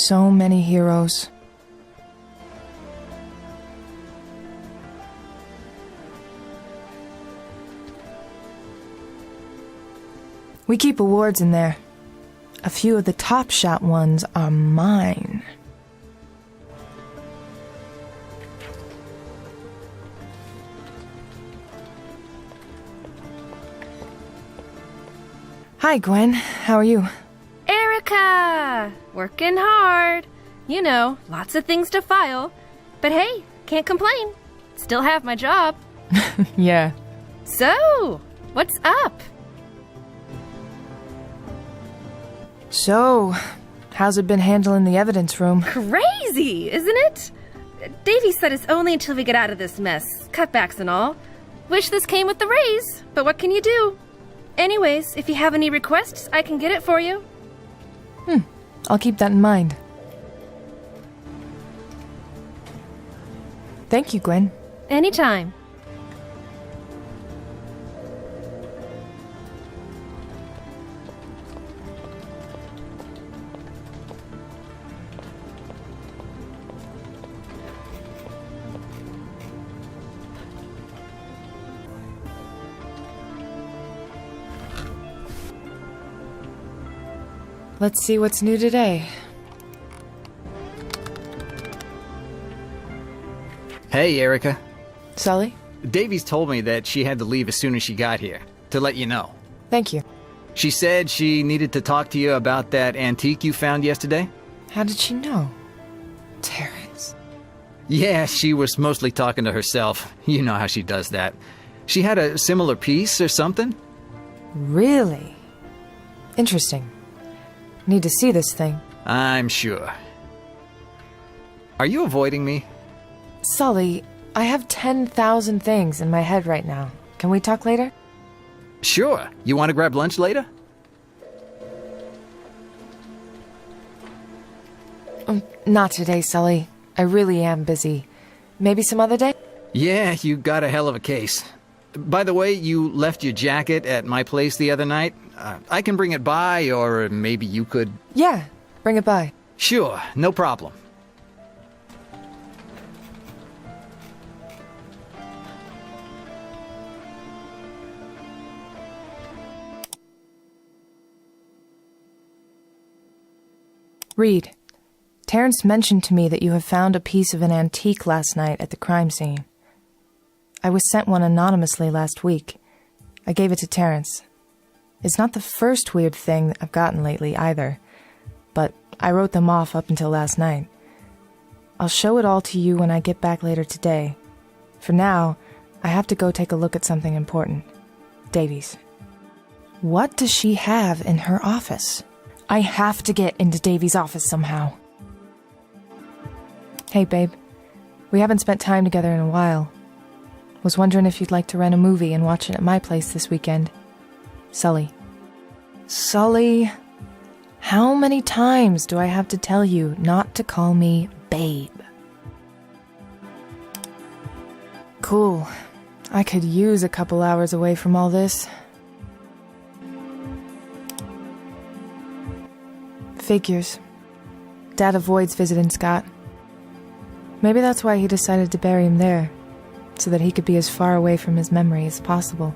so many heroes. We keep awards in there. A few of the top shot ones are mine. Hi, Gwen. How are you? Erica! Working hard. You know, lots of things to file. But hey, can't complain. Still have my job. Yeah. So, what's up? So, how's it been handling the evidence room? Crazy, isn't it? Davey said it's only until we get out of this mess. Cutbacks and all. Wish this came with the raise, but what can you do? Anyways, if you have any requests, I can get it for you. I'll keep that in mind. Thank you, Gwen. Anytime. Let's see what's new today. Hey, Erica. Sully? Davies told me that she had to leave as soon as she got here, to let you know. Thank you. She said she needed to talk to you about that antique you found yesterday. How did she know? Terence. Yeah, she was mostly talking to herself. You know how she does that. She had a similar piece or something? Really? Interesting. Need to see this thing. I'm sure. Are you avoiding me? Sully, I have 10,000 things in my head right now. Can we talk later? Sure. You want to grab lunch later? Not today, Sully. I really am busy. Maybe some other day? Yeah, you got a hell of a case. By the way, you left your jacket at my place the other night. I can bring it by, or maybe you could... Yeah, bring it by. Sure, no problem. Reed, Terence mentioned to me that you have found a piece of an antique last night at the crime scene. I was sent one anonymously last week. I gave it to Terence. It's not the first weird thing I've gotten lately either, but I wrote them off up until last night. I'll show it all to you when I get back later today. For now, I have to go take a look at something important. Davies. What does she have in her office? I have to get into Davies' office somehow. Hey, babe. We haven't spent time together in a while. Was wondering if you'd like to rent a movie and watch it at my place this weekend. Sully. Sully, how many times do I have to tell you not to call me babe? Cool. I could use a couple hours away from all this. Figures. Dad avoids visiting Scott. Maybe that's why he decided to bury him there, so that he could be as far away from his memory as possible.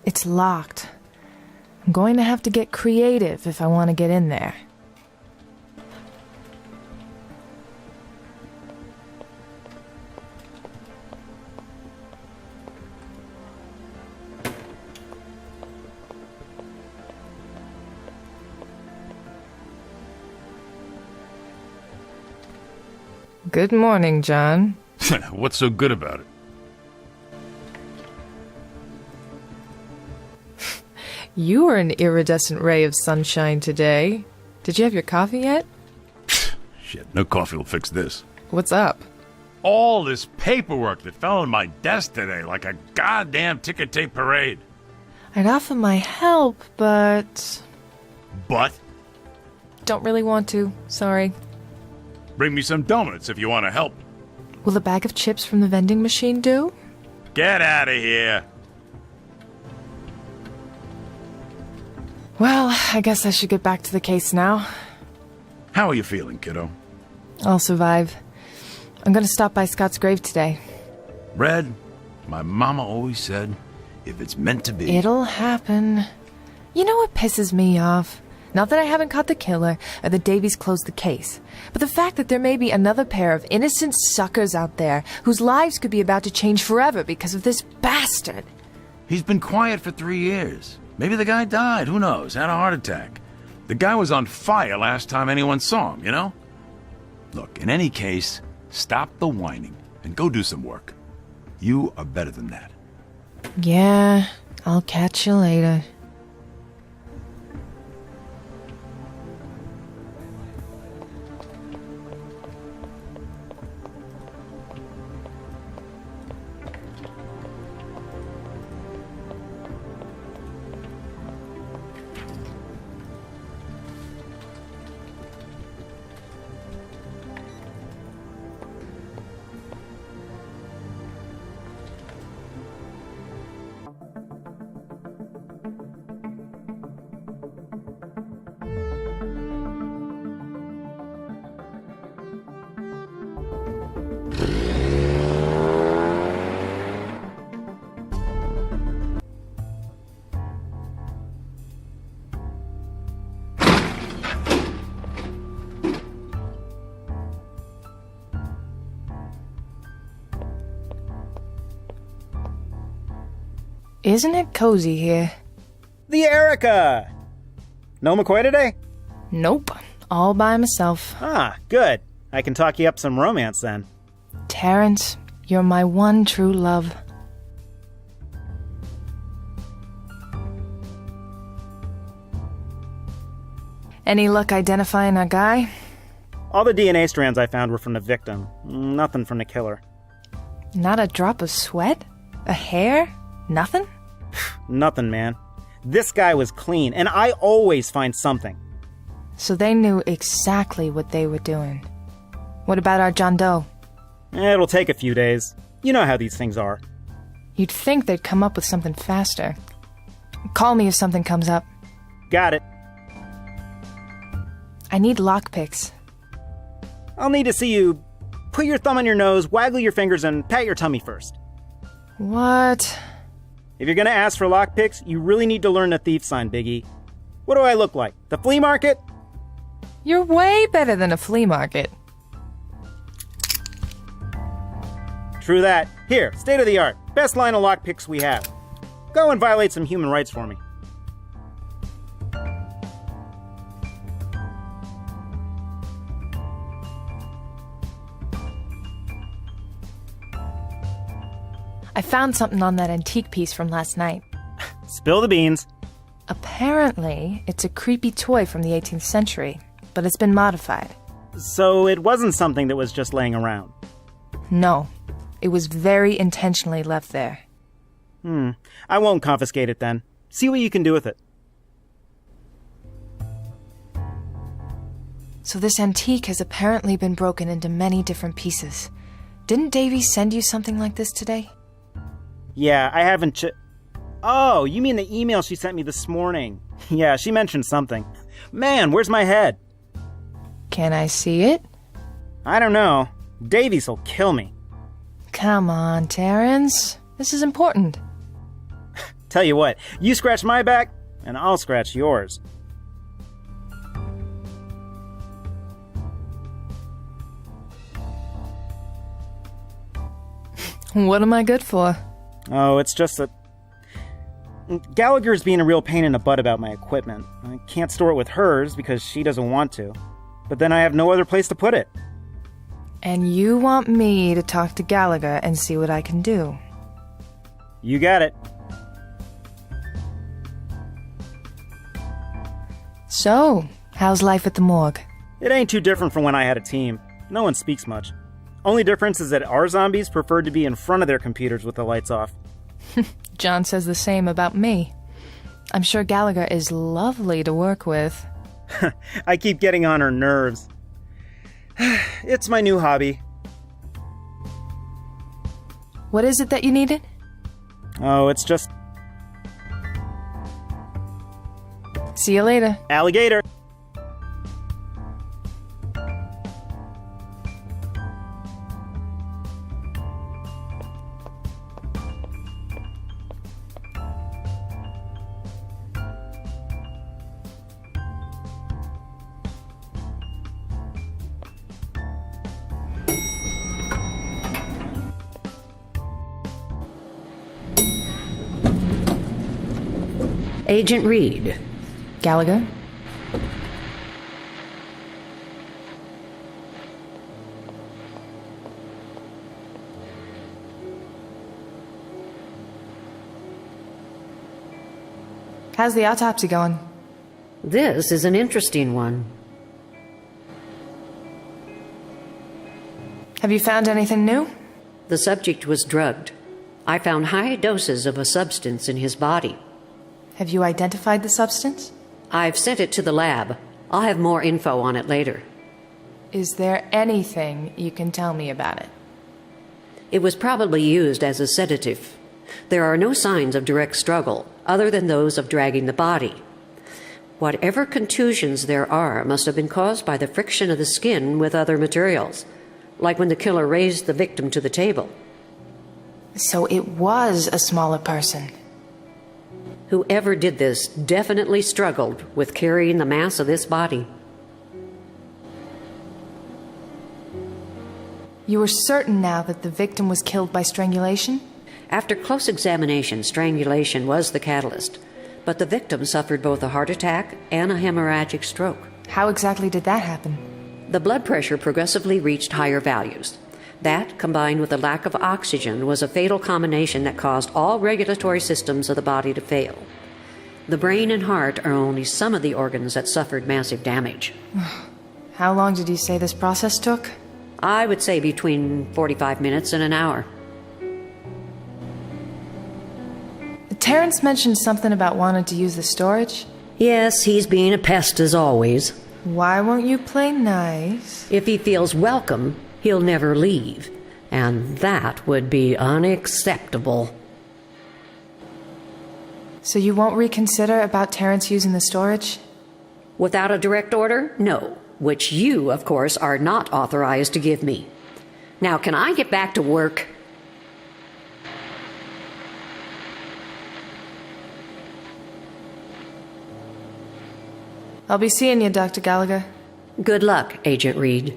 It's locked. I'm going to have to get creative if I want to get in there. Good morning, John. What's so good about it? You are an iridescent ray of sunshine today. Did you have your coffee yet? Shit, no coffee will fix this. What's up? All this paperwork that fell on my desk today like a goddamn ticker tape parade. I'd offer my help, but... But? Don't really want to. Sorry. Bring me some donuts if you want to help. Will a bag of chips from the vending machine do? Get out of here. Well, I guess I should get back to the case now. How are you feeling, kiddo? I'll survive. I'm gonna stop by Scott's grave today. Red, my mama always said, if it's meant to be... It'll happen. You know what pisses me off? Not that I haven't caught the killer, or that Davies closed the case, but the fact that there may be another pair of innocent suckers out there whose lives could be about to change forever because of this bastard. He's been quiet for 3 years. Maybe the guy died, who knows, had a heart attack. The guy was on fire last time anyone saw him, you know? Look, in any case, stop the whining and go do some work. You are better than that. Yeah, I'll catch you later. Isn't it cozy here? The Erica! No McCoy today? Nope. All by myself. Ah, good. I can talk you up some romance then. Terence, you're my one true love. Any luck identifying our guy? All the DNA strands I found were from the victim. Nothing from the killer. Not a drop of sweat? A hair? Nothing? Nothing, man. This guy was clean, and I always find something. So they knew exactly what they were doing. What about our John Doe? It'll take a few days. You know how these things are. You'd think they'd come up with something faster. Call me if something comes up. Got it. I need lockpicks. I'll need to see you put your thumb on your nose, waggle your fingers, and pat your tummy first. What? If you're gonna ask for lockpicks, you really need to learn the thief sign, Biggie. What do I look like? The flea market? You're way better than a flea market. True that. Here, state of the art. Best line of lockpicks we have. Go and violate some human rights for me. I found something on that antique piece from last night. Spill the beans. Apparently, it's a creepy toy from the 18th century, but it's been modified. So it wasn't something that was just laying around. No, it was very intentionally left there. I won't confiscate it then. See what you can do with it. So this antique has apparently been broken into many different pieces. Didn't Davy send you something like this today? Yeah, I haven't Oh, you mean the email she sent me this morning. Yeah, she mentioned something. Man, where's my head? Can I see it? I don't know. Davies will kill me. Come on, Terence. This is important. Tell you what, you scratch my back, and I'll scratch yours. What am I good for? Oh, it's just that Gallagher's being a real pain in the butt about my equipment. I can't store it with hers because she doesn't want to. But then I have no other place to put it. And you want me to talk to Gallagher and see what I can do? You got it. So, how's life at the morgue? It ain't too different from when I had a team. No one speaks much. Only difference is that our zombies preferred to be in front of their computers with the lights off. John says the same about me. I'm sure Gallagher is lovely to work with. I keep getting on her nerves. It's my new hobby. What is it that you needed? Oh, it's just See you later. alligator. Agent Reed. Gallagher? How's the autopsy going? This is an interesting one. Have you found anything new? The subject was drugged. I found high doses of a substance in his body. Have you identified the substance? I've sent it to the lab. I'll have more info on it later. Is there anything you can tell me about it? It was probably used as a sedative. There are no signs of direct struggle, other than those of dragging the body. Whatever contusions there are must have been caused by the friction of the skin with other materials, like when the killer raised the victim to the table. So it was a smaller person. Whoever did this definitely struggled with carrying the mass of this body. You are certain now that the victim was killed by strangulation? After close examination, strangulation was the catalyst, but the victim suffered both a heart attack and a hemorrhagic stroke. How exactly did that happen? The blood pressure progressively reached higher values. That, combined with a lack of oxygen, was a fatal combination that caused all regulatory systems of the body to fail. The brain and heart are only some of the organs that suffered massive damage. How long did you say this process took? I would say between 45 minutes and an hour. Terence mentioned something about wanting to use the storage. Yes, he's being a pest as always. Why won't you play nice? If he feels welcome, he'll never leave. And that would be unacceptable. So you won't reconsider about Terence using the storage? Without a direct order? No. Which you, of course, are not authorized to give me. Now, can I get back to work? I'll be seeing you, Dr. Gallagher. Good luck, Agent Reed.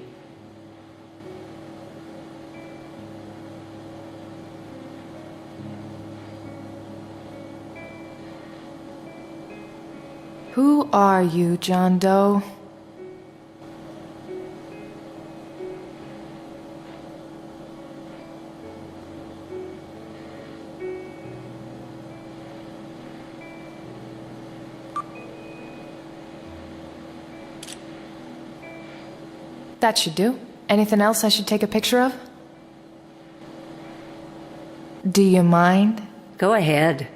Who are you, John Doe? That should do. Anything else I should take a picture of? Do you mind? Go ahead.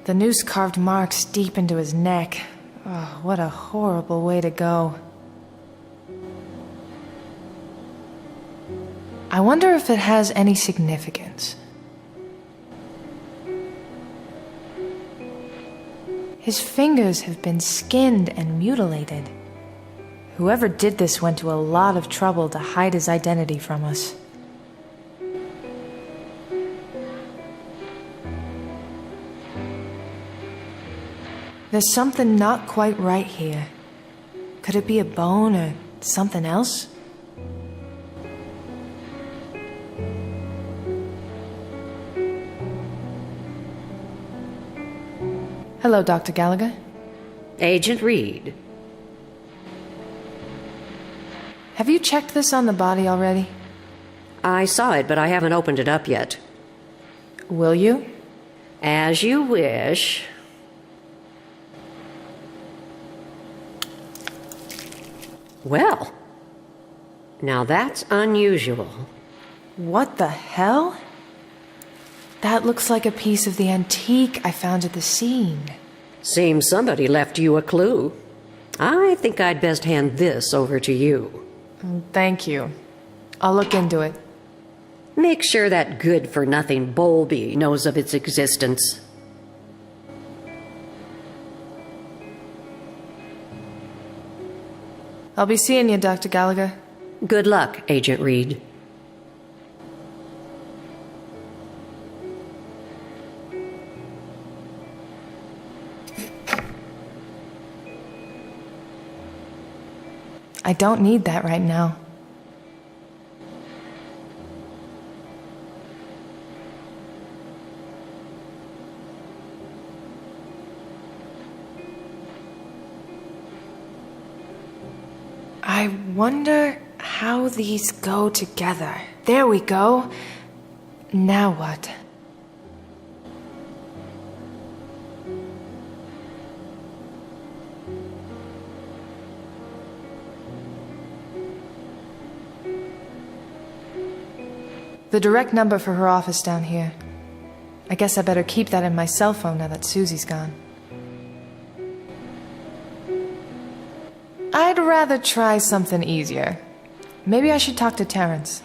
The noose carved marks deep into his neck. Oh, what a horrible way to go. I wonder if it has any significance. His fingers have been skinned and mutilated. Whoever did this went to a lot of trouble to hide his identity from us. There's something not quite right here. Could it be a bone or something else? Hello, Dr. Gallagher. Agent Reed. Have you checked this on the body already? I saw it, but I haven't opened it up yet. Will you? As you wish. Well, now that's unusual. What the hell? That looks like a piece of the antique I found at the scene. Seems somebody left you a clue. I think I'd best hand this over to you. Thank you. I'll look into it. Make sure that good-for-nothing Bowlby knows of its existence. I'll be seeing you, Dr. Gallagher. Good luck, Agent Reed. I don't need that right now. I wonder how these go together. There we go. Now what? The direct number for her office down here. I guess I better keep that in my cell phone now that Susie's gone. I'd rather try something easier. Maybe I should talk to Terence.